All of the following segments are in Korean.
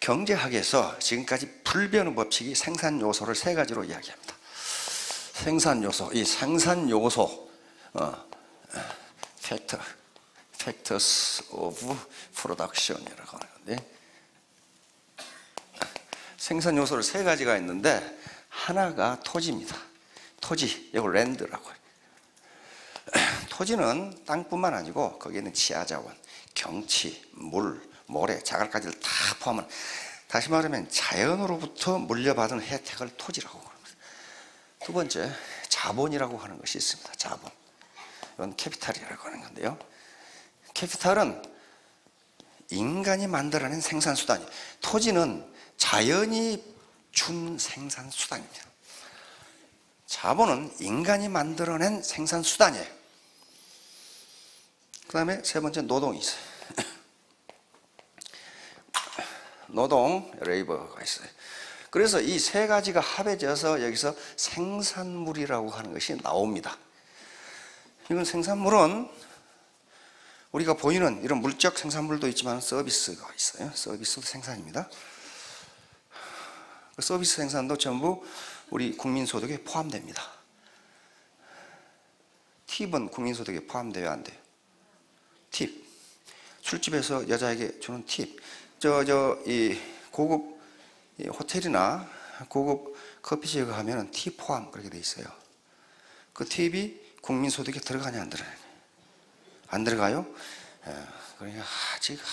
경제학에서 지금까지 불변의 법칙이 생산 요소를 세 가지로 이야기합니다. 생산 요소, 이 생산 요소, factors of production이라고 하는 건데, 생산 요소를 세 가지가 있는데 하나가 토지입니다. 토지, 이걸 랜드라고 해요. 토지는 땅뿐만 아니고 거기에 있는 지하자원, 경치, 물, 모래, 자갈까지를 다 포함한, 다시 말하면 자연으로부터 물려받은 혜택을 토지라고 합니다. 두 번째, 자본이라고 하는 것이 있습니다. 자본. 이건 캐피탈이라고 하는 건데요. 캐피탈은 인간이 만들어낸 생산수단이에요. 토지는 자연이 준 생산수단입니다. 자본은 인간이 만들어낸 생산수단이에요. 그 다음에 세 번째, 노동이 있어요. 노동, 레이버가 있어요. 그래서 이 세 가지가 합해져서 여기서 생산물이라고 하는 것이 나옵니다. 이건 생산물은 우리가 보이는 이런 물적 생산물도 있지만 서비스가 있어요. 서비스도 생산입니다. 그 서비스 생산도 전부 우리 국민소득에 포함됩니다. 팁은 국민소득에 포함돼야 안 돼요. 팁. 술집에서 여자에게 주는 팁. 이 고급 호텔이나 고급 커피집에 가면 팁 포함 그렇게 돼 있어요. 그 팁이 국민소득에 들어가냐 안 들어가냐? 안 들어가요? 그러니까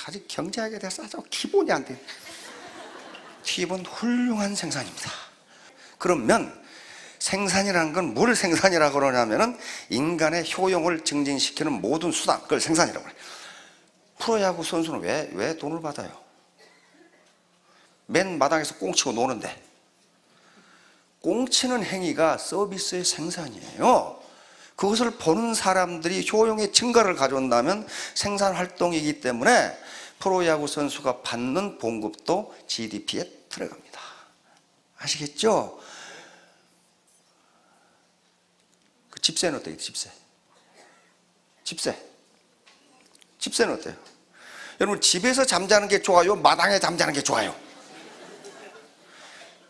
아직 경제학에 대해서 아주 기본이 안 돼. 팁은 훌륭한 생산입니다. 그러면 생산이라는 건 뭘 생산이라고 그러냐면은 인간의 효용을 증진시키는 모든 수단, 그걸 생산이라고 그래요. 프로야구 선수는 왜 돈을 받아요? 맨 마당에서 꽁치고 노는데, 꽁치는 행위가 서비스의 생산이에요. 그것을 보는 사람들이 효용의 증가를 가져온다면 생산활동이기 때문에 프로야구 선수가 받는 봉급도 GDP에 들어갑니다. 아시겠죠? 그 집세는 어때요? 집세는 어때요? 여러분, 집에서 잠자는 게 좋아요? 마당에 잠자는 게 좋아요?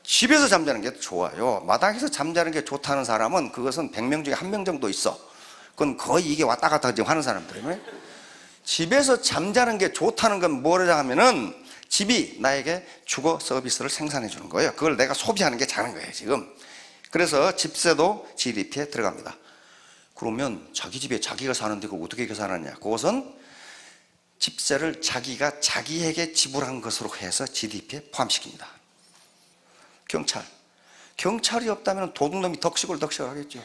집에서 잠자는 게 좋아요. 마당에서 잠자는 게 좋다는 사람은 그것은 100명 중에 1명 정도 있어. 그건 거의 이게 왔다 갔다 하는 사람들이에요. 집에서 잠자는 게 좋다는 건 뭐냐 하면은 집이 나에게 주거 서비스를 생산해 주는 거예요. 그걸 내가 소비하는 게 작은 거예요, 지금. 그래서 집세도 GDP에 들어갑니다. 그러면 자기 집에 자기가 사는데 그거 어떻게 계산하냐? 그것은 집세를 자기가 자기에게 지불한 것으로 해서 GDP에 포함시킵니다. 경찰이 없다면 도둑놈이 덕식을 하겠죠.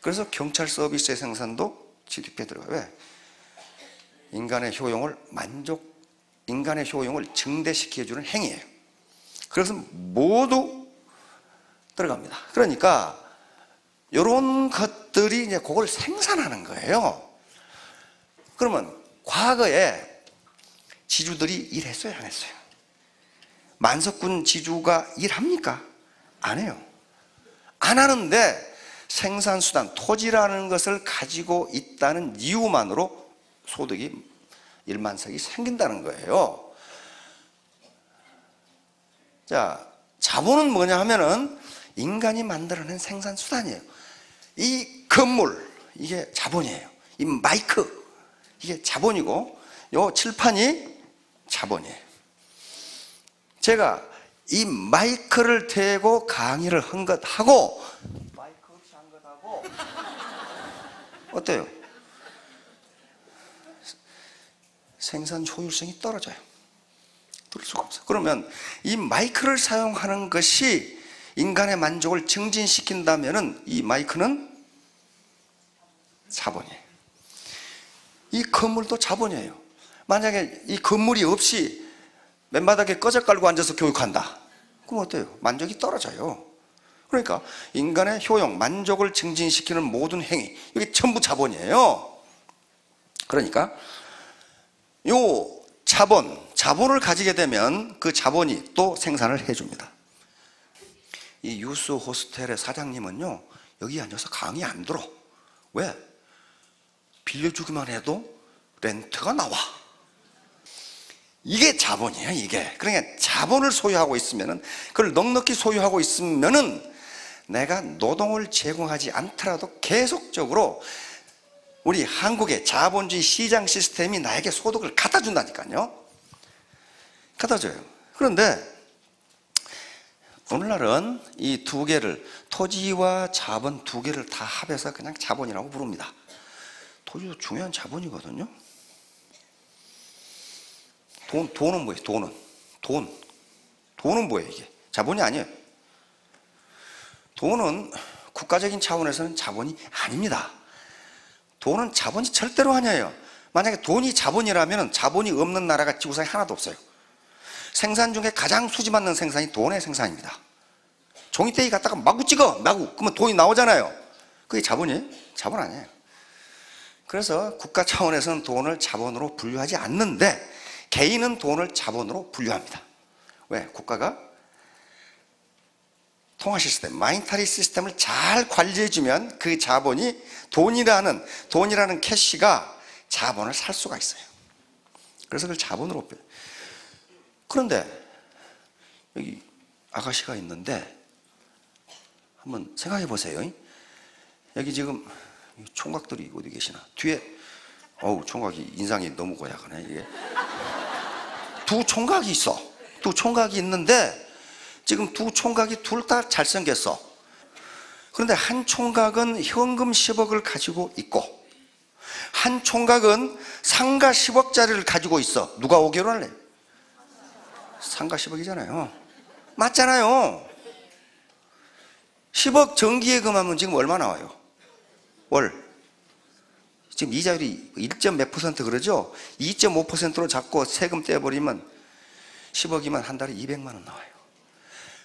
그래서 경찰 서비스의 생산도 GDP에 들어가요. 왜? 인간의 효용을 증대시켜주는 행위예요. 그래서 모두 들어갑니다. 그러니까 이런 것들이 이제 그걸 생산하는 거예요. 그러면 과거에 지주들이 일했어요, 안 했어요? 만석군 지주가 일합니까? 안 해요. 안 하는데 생산수단, 토지라는 것을 가지고 있다는 이유만으로 소득이 1만석이 생긴다는 거예요. 자, 자본은 뭐냐 하면은 인간이 만들어낸 생산수단이에요. 이 건물, 이게 자본이에요. 이 마이크, 이게 자본이고, 요 칠판이 자본이에요. 제가 이 마이크를 대고 강의를 한 것하고 마이크 없이 한 것하고 어때요? 생산 효율성이 떨어져요. 들을 수가 없어요. 그러면 이 마이크를 사용하는 것이 인간의 만족을 증진시킨다면은 이 마이크는 자본이에요. 이 건물도 자본이에요. 만약에 이 건물이 없이 맨바닥에 꺼져 깔고 앉아서 교육한다. 그럼 어때요? 만족이 떨어져요. 그러니까 인간의 효용, 만족을 증진시키는 모든 행위, 이게 전부 자본이에요. 그러니까 요 자본을 가지게 되면 그 자본이 또 생산을 해줍니다. 이 유스 호스텔의 사장님은요, 여기 앉아서 강의 안 들어. 왜? 빌려주기만 해도 렌트가 나와. 이게 자본이에요, 이게. 그러니까 자본을 소유하고 있으면은, 그걸 넉넉히 소유하고 있으면은 내가 노동을 제공하지 않더라도 계속적으로 우리 한국의 자본주의 시장 시스템이 나에게 소득을 갖다 준다니까요. 갖다 줘요. 그런데 오늘날은 이 두 개를, 토지와 자본 두 개를 다 합해서 그냥 자본이라고 부릅니다. 토지도 중요한 자본이거든요. 돈은 뭐예요? 돈은 뭐예요? 이게 자본이 아니에요. 돈은 국가적인 차원에서는 자본이 아닙니다. 돈은 자본이 절대로 아니에요. 만약에 돈이 자본이라면 자본이 없는 나라가 지구상에 하나도 없어요. 생산 중에 가장 수지맞는 생산이 돈의 생산입니다. 종이떼기 갖다가 마구 찍어, 마구. 그러면 돈이 나오잖아요. 그게 자본이에요? 자본 아니에요. 그래서 국가 차원에서는 돈을 자본으로 분류하지 않는데 개인은 돈을 자본으로 분류합니다. 왜? 국가가 통화 시스템, 마니터리 시스템을 잘 관리해주면 그 자본이 돈이라는 캐시가 자본을 살 수가 있어요. 그래서 그걸 자본으로 빼요. 그런데 여기 아가씨가 있는데 한번 생각해 보세요. 여기 지금 총각들이 어디 계시나? 뒤에 총각이 인상이 너무 고약하네. 이게 두 총각이 있어. 두 총각이 있는데 지금 두 총각이 둘 다 잘생겼어. 그런데 한 총각은 현금 10억을 가지고 있고 한 총각은 상가 10억짜리를 가지고 있어. 누가 5개월 할래? 상가 10억이잖아요. 맞잖아요. 10억 정기예금하면 지금 얼마 나와요? 월. 지금 이자율이 1점 몇 퍼센트 그러죠? 2.5%로 잡고 세금 떼버리면 10억이면 한 달에 200만 원 나와요.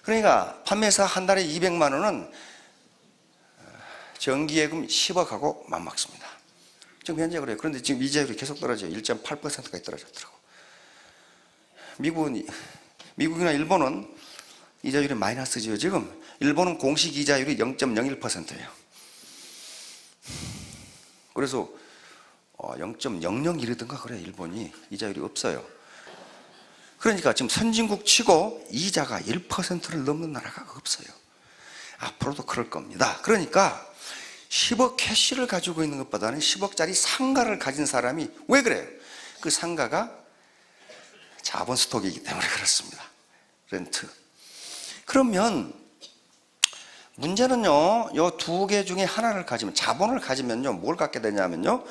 그러니까 판매사 한 달에 200만 원은 정기예금 10억하고 맞먹습니다. 지금 현재 그래요. 그런데 지금 이자율이 계속 떨어져요. 1.8%까지 떨어졌더라고. 미국이나 일본은 이자율이 마이너스죠. 지금 일본은 공식 이자율이 0.01%예요. 그래서 0.001이든가 그래. 일본이 이자율이 없어요. 그러니까 지금 선진국 치고 이자가 1%를 넘는 나라가 없어요. 앞으로도 그럴 겁니다. 그러니까 10억 캐시를 가지고 있는 것보다는 10억짜리 상가를 가진 사람이 왜 그래요? 그 상가가 자본 스톡이기 때문에 그렇습니다. 렌트. 그러면 문제는요, 이 두 개 중에 하나를 가지면, 자본을 가지면요, 뭘 갖게 되냐면요,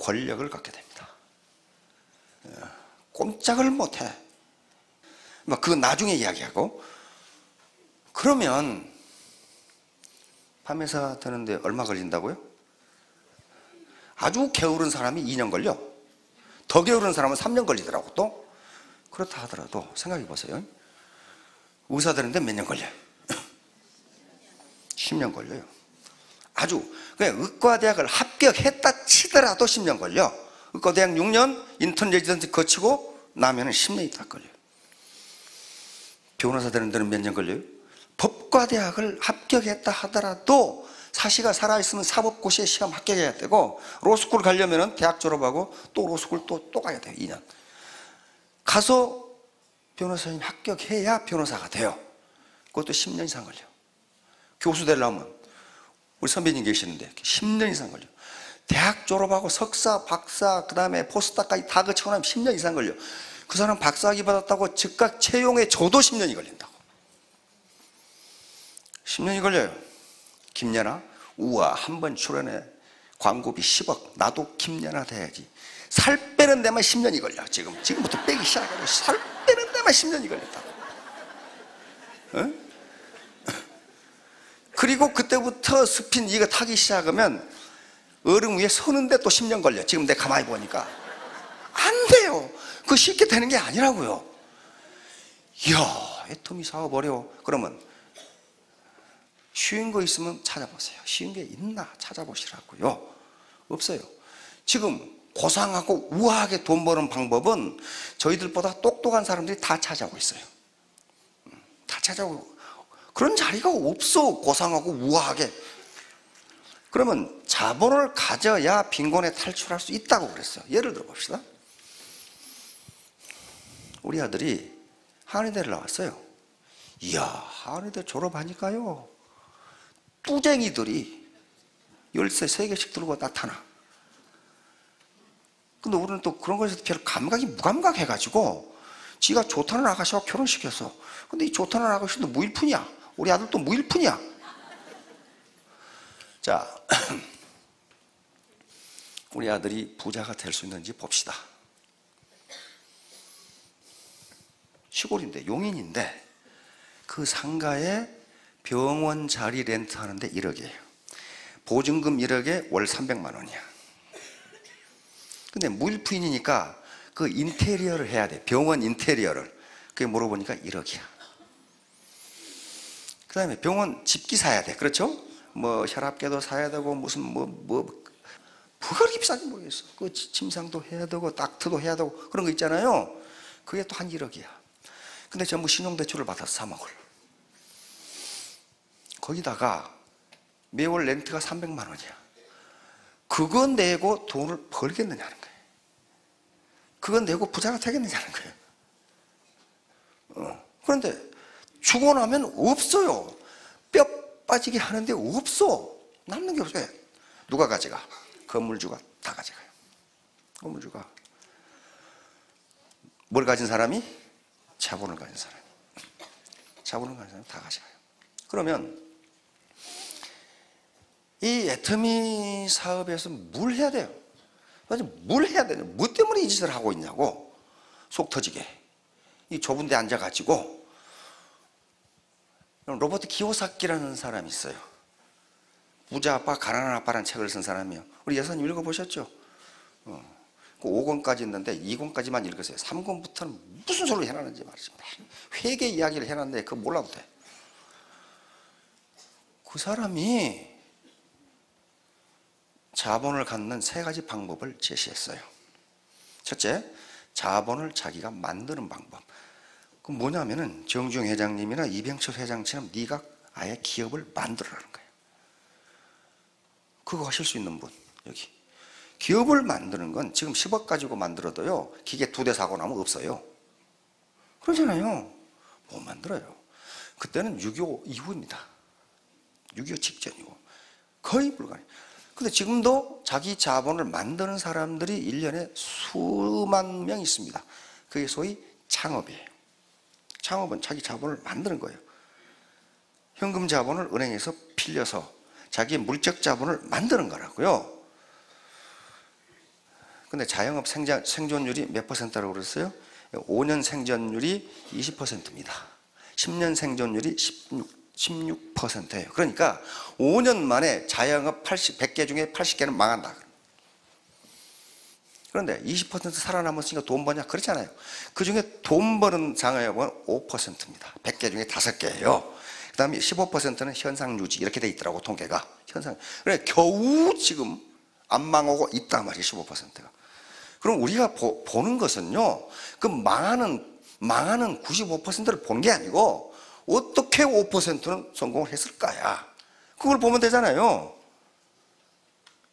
권력을 갖게 됩니다. 꼼짝을 못해. 그건 나중에 이야기하고. 그러면 판매사 되는데 얼마 걸린다고요? 아주 게으른 사람이 2년 걸려. 더 게으른 사람은 3년 걸리더라고. 또 그렇다 하더라도 생각해 보세요. 의사 되는데 몇 년 걸려요? 10년 걸려요. 아주 그냥 의과대학을 합격했다 치더라도 10년 걸려. 의과대학 6년 인턴 레지던트 거치고 나면은 10년이 딱 걸려요. 변호사 되는 데는 몇 년 걸려요? 법과대학을 합격했다 하더라도 사시가 살아있으면 사법고시에 시험 합격해야 되고, 로스쿨 가려면 대학 졸업하고 또 로스쿨 또 가야 돼요. 2년 가서 변호사님 합격해야 변호사가 돼요. 그것도 10년 이상 걸려. 교수 되려면 우리 선배님 계시는데 10년 이상 걸려. 대학 졸업하고 석사, 박사, 그 다음에 포스닥까지 다 거치고 나면 10년 이상 걸려. 그 사람 박사학위 받았다고 즉각 채용에 줘도 10년이 걸린다고. 10년이 걸려요. 김연아, 우와, 한 번 출연해 광고비 10억. 나도 김연아 돼야지. 살 빼는 데만 10년이 걸려. 지금부터 빼기 시작해서 살 빼는 데만 10년이 걸린다고. 어? 그리고 그때부터 스핀 이거 타기 시작하면 얼음 위에 서는데 또 10년 걸려. 지금 내가 가만히 보니까 안 돼요. 그거 쉽게 되는 게 아니라고요. 이야, 애터미 사업 어려워. 그러면 쉬운 거 있으면 찾아보세요. 쉬운 게 있나 찾아보시라고요. 없어요. 지금 고상하고 우아하게 돈 버는 방법은 저희들보다 똑똑한 사람들이 다 찾아오고 있어요. 다 찾아오고. 그런 자리가 없어. 고상하고 우아하게. 그러면 자본을 가져야 빈곤에 탈출할 수 있다고 그랬어요. 예를 들어 봅시다. 우리 아들이 한의대를 나왔어요. 이야, 한의대 졸업하니까요, 뚜쟁이들이 열쇠 3개씩 들고 나타나. 근데 우리는 또 그런 것에서 별로 감각이 무감각해가지고 지가 좋다는 아가씨와 결혼시켰어. 근데 이 좋다는 아가씨도 무일푼이야. 우리 아들도 무일푼이야. 자, 우리 아들이 부자가 될 수 있는지 봅시다. 시골인데, 용인인데 그 상가에 병원 자리 렌트하는데 1억이에요. 보증금 1억에 월 300만 원이야. 근데 무일푼이니까 그 인테리어를 해야 돼. 병원 인테리어를. 그게 물어보니까 1억이야. 그 다음에 병원 집기 사야 돼. 그렇죠? 뭐 혈압계도 사야 되고 무슨 뭐가 그렇게 비싼지 모르겠어. 그 침상도 해야 되고 닥트도 해야 되고 그런 거 있잖아요. 그게 또 한 1억이야. 근데 전부 신용대출을 받아서 3억을. 거기다가 매월 렌트가 300만 원이야. 그거 내고 돈을 벌겠느냐는 거예요. 그거 내고 부자가 되겠느냐는 거예요. 그런데 주고 나면 없어요. 뼈 빠지게 하는데 없어. 남는 게 없어요. 누가 가져가? 건물주가 다 가져가요. 건물주가. 뭘 가진 사람이? 자본을 가진 사람이. 자본을 가진 사람이 다 가져가요. 그러면 이 애터미 사업에서 뭘 해야 돼요? 뭘 해야 되냐? 뭐 때문에 이 짓을 하고 있냐고. 속 터지게. 이 좁은 데 앉아가지고. 로버트 키오사키라는 사람이 있어요. 부자 아빠, 가난한 아빠라는 책을 쓴 사람이에요. 우리 여사님 읽어보셨죠? 그 5권까지 있는데 2권까지만 읽으세요. 3권부터는 무슨 소리를 해놨는지 말이지. 회계 이야기를 해놨는데 그거 몰라도 돼. 그 사람이 자본을 갖는 3가지 방법을 제시했어요. 첫째, 자본을 자기가 만드는 방법. 그 뭐냐면은 정주영 회장님이나 이병철 회장처럼 네가 아예 기업을 만들어라는 거예요. 그거 하실 수 있는 분 여기. 기업을 만드는 건 지금 10억 가지고 만들어도요, 기계 2대 사고 나면 없어요. 그러잖아요. 못 만들어요. 그때는 6.25 이후입니다. 6.25 직전이고 거의 불가능해요. 근데 지금도 자기 자본을 만드는 사람들이 1년에 수만 명 있습니다. 그게 소위 창업이에요. 창업은 자기 자본을 만드는 거예요. 현금 자본을 은행에서 빌려서 자기의 물적 자본을 만드는 거라고요. 근데 자영업 생존율이 몇 %라고 그랬어요? 5년 생존율이 20%입니다. 10년 생존율이 16%예요. 그러니까 5년 만에 자영업 100개 중에 80개는 망한다. 그런데 20% 살아남았으니까 돈 버냐? 그렇잖아요. 그 중에 돈 버는 자영업은 5%입니다. 100개 중에 5개예요. 그 다음에 15%는 현상 유지 이렇게 돼 있더라고, 통계가. 현상. 그래 겨우 지금 안 망하고 있단 말이에요. 15%가. 그럼 우리가 보는 것은요, 그 망하는 95%를 본 게 아니고 어떻게 5%는 성공을 했을까야. 그걸 보면 되잖아요.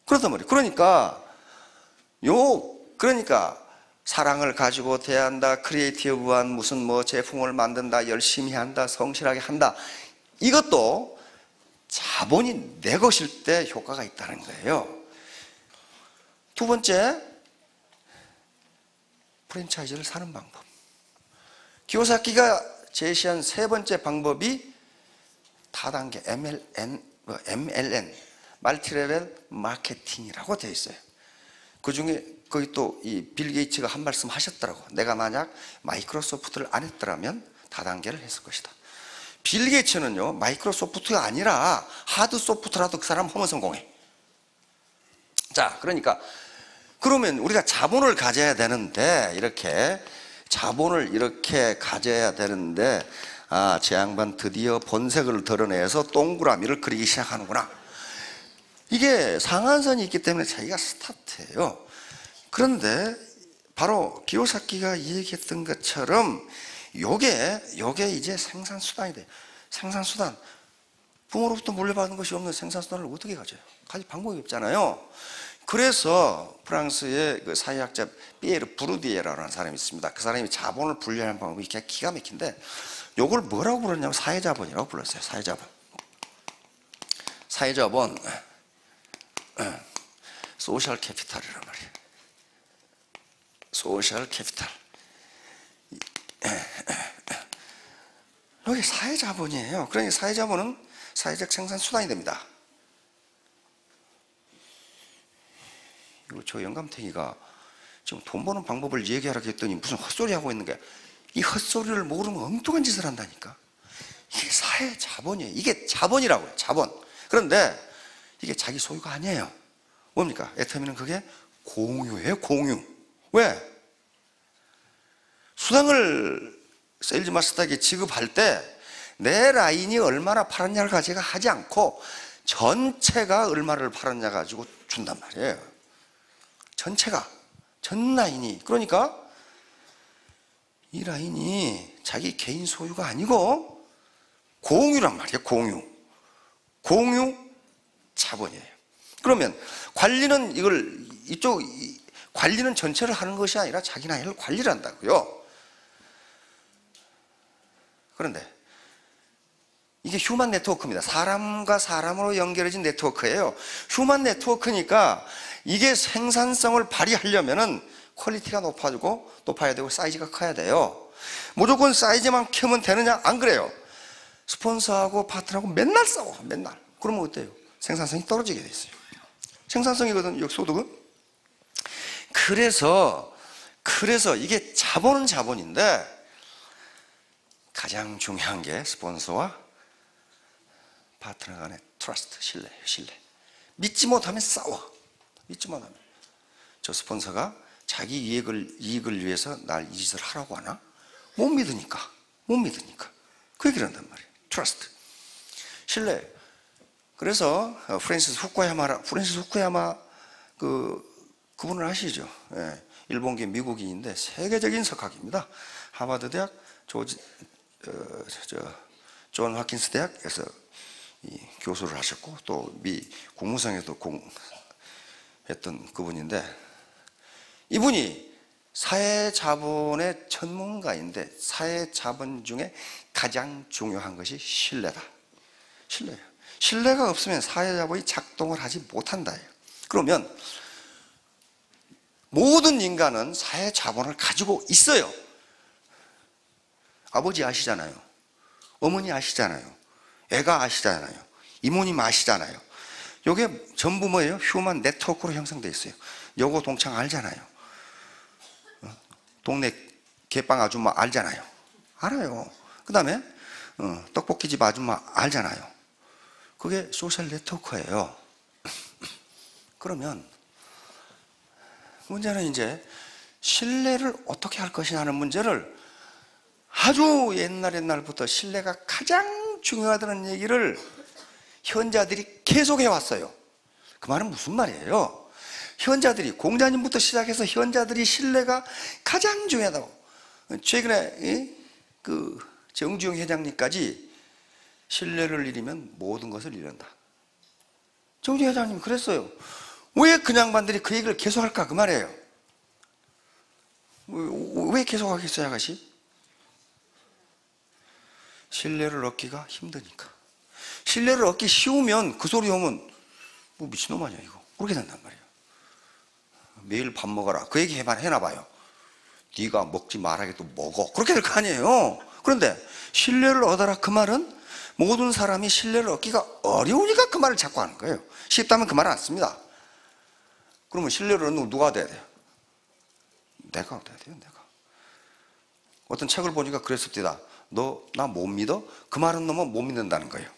그렇단 말이에요. 그러니까 사랑을 가지고 대한다, 크리에이티브한 무슨 뭐 제품을 만든다, 열심히 한다, 성실하게 한다. 이것도 자본이 내 것일 때 효과가 있다는 거예요. 두 번째, 프랜차이즈를 사는 방법. 키오사키가 제시한 3번째 방법이 다단계 MLN, 멀티레벨 마케팅이라고 되어 있어요. 그 중에 거기 또 이 빌 게이츠가 한 말씀 하셨더라고. 내가 만약 마이크로소프트를 안 했더라면 다단계를 했을 것이다. 빌 게이츠는요, 마이크로소프트가 아니라 하드 소프트라도 그 사람 하면 성공해. 자, 그러면 우리가 자본을 가져야 되는데, 자본을 이렇게 가져야 되는데, 아, 제 양반 드디어 본색을 드러내서 동그라미를 그리기 시작하는구나. 이게 상한선이 있기 때문에 자기가 스타트예요. 그런데 바로 키오사키가 얘기했던 것처럼 요게 이제 생산수단이 돼요. 생산수단. 부모로부터 물려받은 것이 없는 생산수단을 어떻게 가져요? 가질 방법이 없잖아요. 그래서 프랑스의 그 사회학자 피에르 부르디에라는 사람이 있습니다. 그 사람이 자본을 분류하는 방법이 기가 막힌데 요걸 뭐라고 불렀냐면 사회자본이라고 불렀어요. 사회자본 소셜 캐피탈이란 말이에요. 소셜 캐피탈. 여기 사회자본이에요. 그러니 사회자본은 사회적 생산 수단이 됩니다. 저 영감탱이가 지금 돈 버는 방법을 얘기하라고 했더니 무슨 헛소리 하고 있는 거야. 이 헛소리를 모르면 엉뚱한 짓을 한다니까. 이게 사회자본이에요. 이게 자본이라고요. 자본. 그런데 이게 자기 소유가 아니에요. 뭡니까? 애터미는 그게 공유예요. 공유. 왜? 수당을 세일즈 마스터에게 지급할 때 내 라인이 얼마나 팔았냐를 가지고 하지 않고 전체가 얼마를 팔았냐 가지고 준단 말이에요. 전체가, 전 라인이. 그러니까 이 라인이 자기 개인 소유가 아니고 공유란 말이에요. 공유 자본이에요. 그러면 관리는 관리는 전체를 하는 것이 아니라 자기 라인을 관리를 한다고요. 그런데 이게 휴먼 네트워크입니다. 사람과 사람으로 연결해진 네트워크예요. 휴먼 네트워크니까 이게 생산성을 발휘하려면은 퀄리티가 높아야 되고 사이즈가 커야 돼요. 무조건 사이즈만 크면 되느냐? 안 그래요. 스폰서하고 파트너하고 맨날 싸워. 맨날. 그러면 어때요? 생산성이 떨어지게 돼 있어요. 생산성이거든, 소득은. 그래서 이게 자본은 자본인데 가장 중요한 게 스폰서와 파트너 간의 트러스트, 신뢰. 믿지 못하면 싸워. 믿지 못하면. 저 스폰서가 자기 이익을 위해서 날 이 짓을 하라고 하나? 못 믿으니까. 그 얘기를 한단 말이에요. 트러스트. 신뢰. 그래서 프랜시스 후쿠야마 그분을 아시죠? 예, 일본계 미국인인데 세계적인 석학입니다. 하버드 대학 존 홉킨스 대학에서 교수를 하셨고 또 미 국무성에도 했던 그분인데 이분이 사회자본의 전문가인데 사회자본 중에 가장 중요한 것이 신뢰다. 신뢰예요. 신뢰가 없으면 사회자본이 작동을 하지 못한다. 그러면 모든 인간은 사회자본을 가지고 있어요. 아버지 아시잖아요. 어머니 아시잖아요. 애가 아시잖아요. 이모님 아시잖아요. 이게 전부 뭐예요? 휴먼 네트워크로 형성되어 있어요. 여고 동창 알잖아요. 동네 개빵 아줌마 알잖아요. 알아요. 그 다음에 떡볶이집 아줌마 알잖아요. 그게 소셜 네트워크예요. 그러면 문제는 이제 신뢰를 어떻게 할 것이냐 하는 문제를 아주 옛날부터 신뢰가 가장 중요하다는 얘기를 현자들이 계속 해왔어요. 그 말은 무슨 말이에요? 현자들이, 공자님부터 시작해서 현자들이 신뢰가 가장 중요하다고. 최근에 그 정주영 회장님까지 신뢰를 잃으면 모든 것을 잃는다. 정주영 회장님이 그랬어요. 왜 그 양반들이 그 얘기를 계속 할까? 그 말이에요. 왜 계속 하겠어요, 아가씨? 신뢰를 얻기가 힘드니까. 신뢰를 얻기 쉬우면 그 소리 오면 뭐 미친놈 아니야 이거. 그렇게 된단 말이에요. 매일 밥 먹어라. 그 얘기 해놔봐요. 네가 먹지 말아도 먹어. 그렇게 될 거 아니에요. 그런데 신뢰를 얻어라 그 말은 모든 사람이 신뢰를 얻기가 어려우니까 그 말을 자꾸 하는 거예요. 쉽다면 그 말은 안 씁니다. 그러면 신뢰를 얻는 건 누가 얻어야 돼요? 내가 얻어야 돼요. 내가. 어떤 책을 보니까 그랬습니다. 너 나 못 믿어? 그 말은 너무 못 믿는다는 거예요.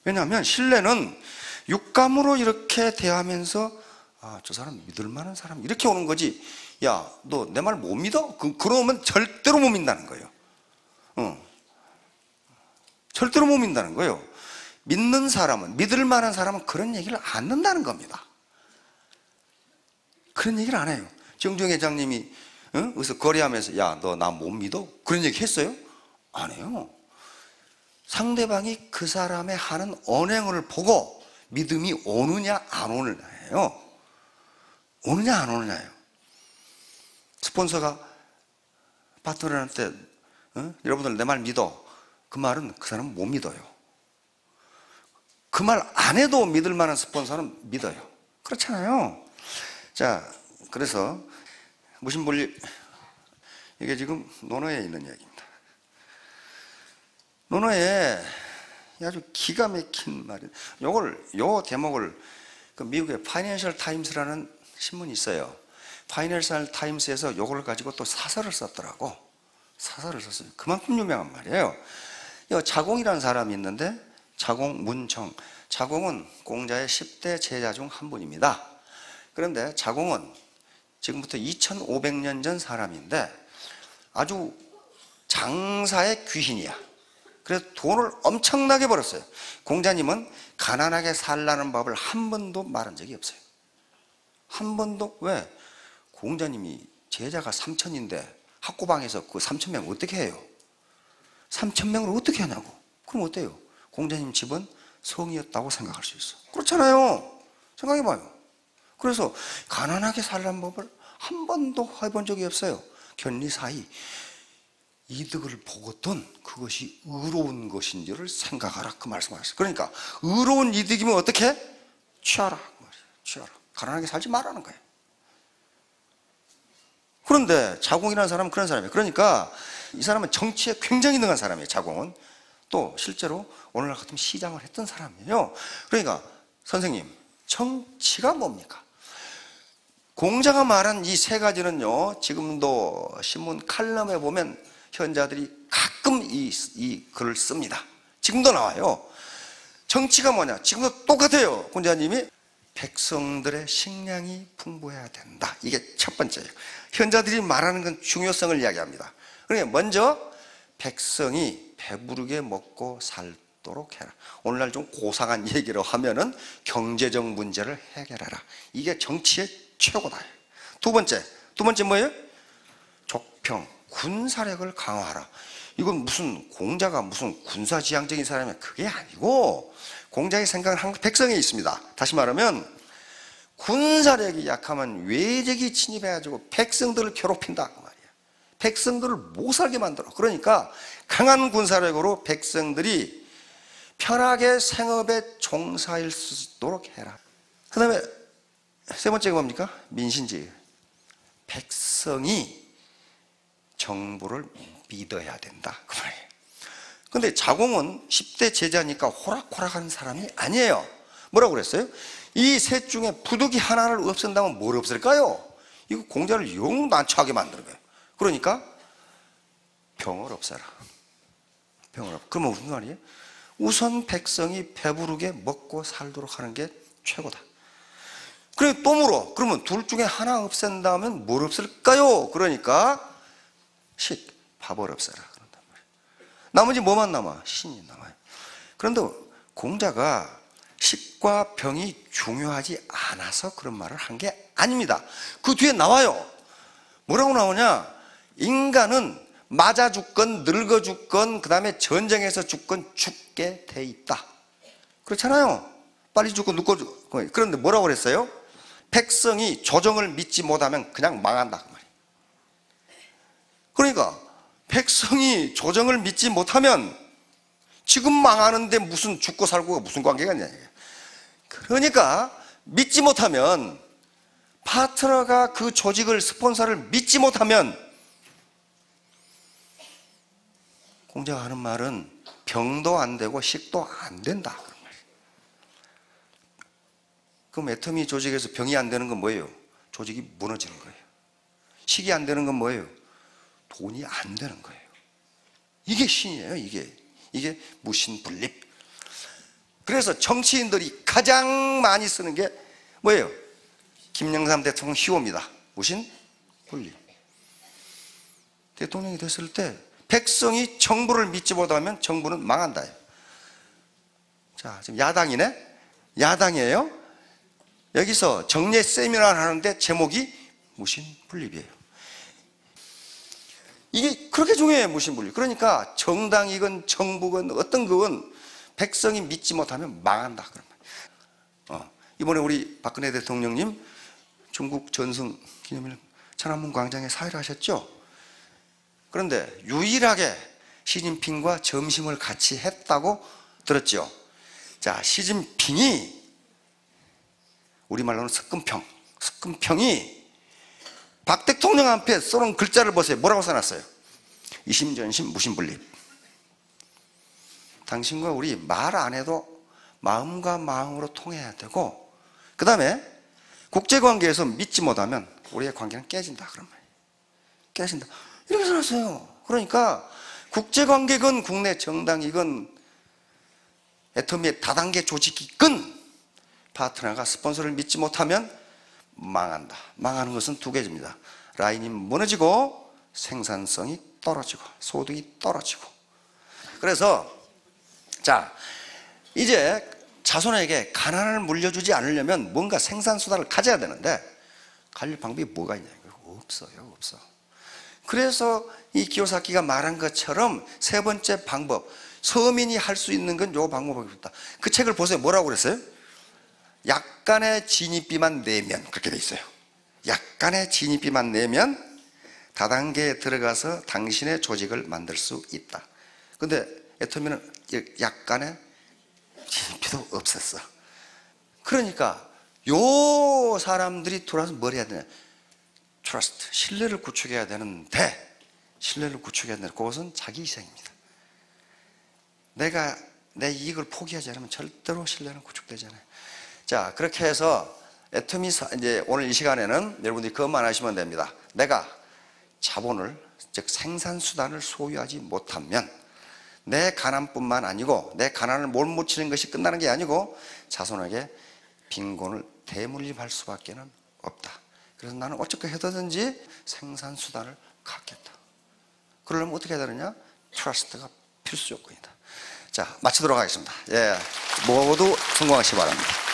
왜냐하면 신뢰는 육감으로 이렇게 대하면서 저 사람 믿을 만한 사람 이렇게 오는 거지. 야, 너 내 말 못 믿어? 그러면 절대로 못 믿는다는 거예요. 절대로 못 믿는다는 거예요. 믿는 사람은, 믿을 만한 사람은 그런 얘기를 안 한다는 겁니다. 그런 얘기를 안 해요. 정주영 회장님이 그래서 거래하면서 야, 너 나 못 믿어? 그런 얘기 했어요? 안 해요. 상대방이 그 사람의 하는 언행을 보고 믿음이 오느냐 안 오느냐예요. 오느냐 안 오느냐예요. 스폰서가 파트너한테 여러분들 내 말 믿어. 그 말은 그 사람은 못 믿어요. 그 말 안 해도 믿을 만한 스폰서는 믿어요. 그렇잖아요. 자, 그래서 무신분립, 이게 지금 논어에 있는 이야기입니다. 논어에 아주 기가 막힌 말이에요. 요 대목을 그 미국의 파이낸셜 타임스라는 신문이 있어요. 파이낸셜 타임스에서 요걸 가지고 또 사설을 썼더라고. 사설을 썼어요. 그만큼 유명한 말이에요. 자공이라는 사람이 있는데, 자공 문청. 자공은 공자의 10대 제자 중 한 분입니다. 그런데 자공은 지금부터 2500년 전 사람인데 아주 장사의 귀신이야. 그래서 돈을 엄청나게 벌었어요. 공자님은 가난하게 살라는 법을 한 번도 말한 적이 없어요. 한 번도. 왜? 공자님이 제자가 3000인데 학고방에서 그 3000명 어떻게 해요? 3000명을 어떻게 하냐고. 그럼 어때요? 공자님 집은 성이었다고 생각할 수 있어. 그렇잖아요. 생각해봐요. 그래서 가난하게 살라는 법을 한 번도 해본 적이 없어요. 견리사이 이득을 보거든 그것이 의로운 것인지를 생각하라, 그 말씀하셨어요. 그러니까 의로운 이득이면 어떻게? 취하라. 취하라. 가난하게 살지 말라는 거예요. 그런데 자공이라는 사람은 그런 사람이에요. 그러니까 이 사람은 정치에 굉장히 능한 사람이에요. 자공은 또 실제로 오늘날 같으면 시장을 했던 사람이에요. 그러니까 선생님, 정치가 뭡니까? 공자가 말한 이 세 가지는요, 지금도 신문 칼럼에 보면 현자들이 가끔 이 글을 씁니다. 지금도 나와요. 정치가 뭐냐? 지금도 똑같아요. 공자님이 백성들의 식량이 풍부해야 된다. 이게 첫 번째예요. 현자들이 말하는 건 중요성을 이야기합니다. 그러니까 먼저 백성이 배부르게 먹고 살도록 해라. 오늘날 좀 고상한 얘기로 하면은 경제적 문제를 해결하라. 이게 정치의 최고다. 두 번째 뭐예요? 족평, 군사력을 강화하라. 이건 무슨 공자가 무슨 군사지향적인 사람이야. 그게 아니고 공자의 생각은 항상 백성에 있습니다. 다시 말하면 군사력이 약하면 외적이 침입해가지고 백성들을 괴롭힌다 그 말이야. 백성들을 못 살게 만들어. 그러니까 강한 군사력으로 백성들이 편하게 생업에 종사할 수 있도록 해라. 그 다음에 세 번째가 뭡니까? 민신지. 백성이 정부를 믿어야 된다 그 말이에요. 근데 자공은 10대 제자니까 호락호락한 사람이 아니에요. 뭐라고 그랬어요? 이 셋 중에 부득이 하나를 없앤다면 뭘 없앨까요? 이거 공자를 영 난처하게 만드는 거예요. 그러니까 병을 없애라. 병을 없애라. 그러면 무슨 말이에요? 우선 백성이 배부르게 먹고 살도록 하는 게 최고다. 그래 또 물어. 그러면 둘 중에 하나 없앤다면 뭘 없앨까요? 그러니까 밥을 없애라 그런단 말이에요. 나머지 뭐만 남아? 신이 남아요. 그런데 공자가 식과 병이 중요하지 않아서 그런 말을 한 게 아닙니다. 그 뒤에 나와요. 뭐라고 나오냐? 인간은 맞아 죽건 늙어 죽건 그 다음에 전쟁에서 죽건 죽게 돼 있다. 그렇잖아요. 빨리 죽고 늙고 죽고. 그런데 뭐라고 그랬어요? 백성이 조정을 믿지 못하면 그냥 망한다 그 말이에요. 그러니까 백성이 조정을 믿지 못하면 지금 망하는데 무슨 죽고 살고가 무슨 관계가 있냐. 그러니까 믿지 못하면, 파트너가 그 조직을, 스폰서를 믿지 못하면 공자가 하는 말은 병도 안 되고 식도 안 된다 그런 말이에요. 그럼 애터미 조직에서 병이 안 되는 건 뭐예요? 조직이 무너지는 거예요. 식이 안 되는 건 뭐예요? 돈이 안 되는 거예요. 이게 신이에요. 이게 무신분립. 그래서 정치인들이 가장 많이 쓰는 게 뭐예요? 김영삼 대통령 희호입니다. 무신분립. 대통령이 됐을 때 백성이 정부를 믿지 못하면 정부는 망한다. 자, 지금 야당이네? 야당이에요. 여기서 정례 세미나를 하는데 제목이 무신분립이에요. 이게 그렇게 중요해요, 무신분립. 그러니까 정당이건 정부건 어떤 그건 백성이 믿지 못하면 망한다. 그런 말. 이번에 우리 박근혜 대통령님 중국 전승 기념일 천안문 광장에 사회를 하셨죠. 그런데 유일하게 시진핑과 점심을 같이 했다고 들었죠. 자, 시진핑이 우리말로는 석금평이 박 대통령 앞에 써놓은 글자를 보세요. 뭐라고 써놨어요? 이심전심 무심분립. 당신과 우리 말 안 해도 마음과 마음으로 통해야 되고, 그 다음에 국제관계에서 믿지 못하면 우리의 관계는 깨진다. 그런 말이에요. 깨진다. 이렇게 써놨어요. 그러니까 국제관계건 국내 정당이건 애터미의 다단계 조직이건 파트너가 스폰서를 믿지 못하면 망한다. 망하는 것은 두 가지입니다. 라인이 무너지고 생산성이 떨어지고 소득이 떨어지고. 그래서 자, 이제 자손에게 가난을 물려주지 않으려면 뭔가 생산수단을 가져야 되는데 가질 방법이 뭐가 있냐? 없어요. 없어. 그래서 이 기요사키가 말한 것처럼 세 번째 방법, 서민이 할 수 있는 건 요 방법밖에 없다. 그 책을 보세요. 뭐라고 그랬어요? 약간의 진입비만 내면, 그렇게 돼 있어요. 약간의 진입비만 내면 다단계에 들어가서 당신의 조직을 만들 수 있다. 근데 애터미는 약간의 진입비도 없었어. 그러니까 요 사람들이 들어와서 뭘 해야 되냐? 트러스트, 신뢰를 구축해야 되는데, 신뢰를 구축해야 되는데 그것은 자기 희생입니다. 내가 내 이익을 포기하지 않으면 절대로 신뢰는 구축되지 않아요. 자, 그렇게 해서 애터미 이제 오늘 이 시간에는 여러분들이 그것만 하시면 됩니다. 내가 자본을, 즉 생산수단을 소유하지 못하면 내 가난뿐만 아니고, 내 가난을 몰아붙이는 것이 끝나는 게 아니고 자손에게 빈곤을 대물림할 수밖에 없다. 그래서 나는 어떻게 해서든지 생산수단을 갖겠다. 그러려면 어떻게 해야 되느냐? 트러스트가 필수 조건이다. 자, 마치도록 하겠습니다. 예, 모두 성공하시기 바랍니다.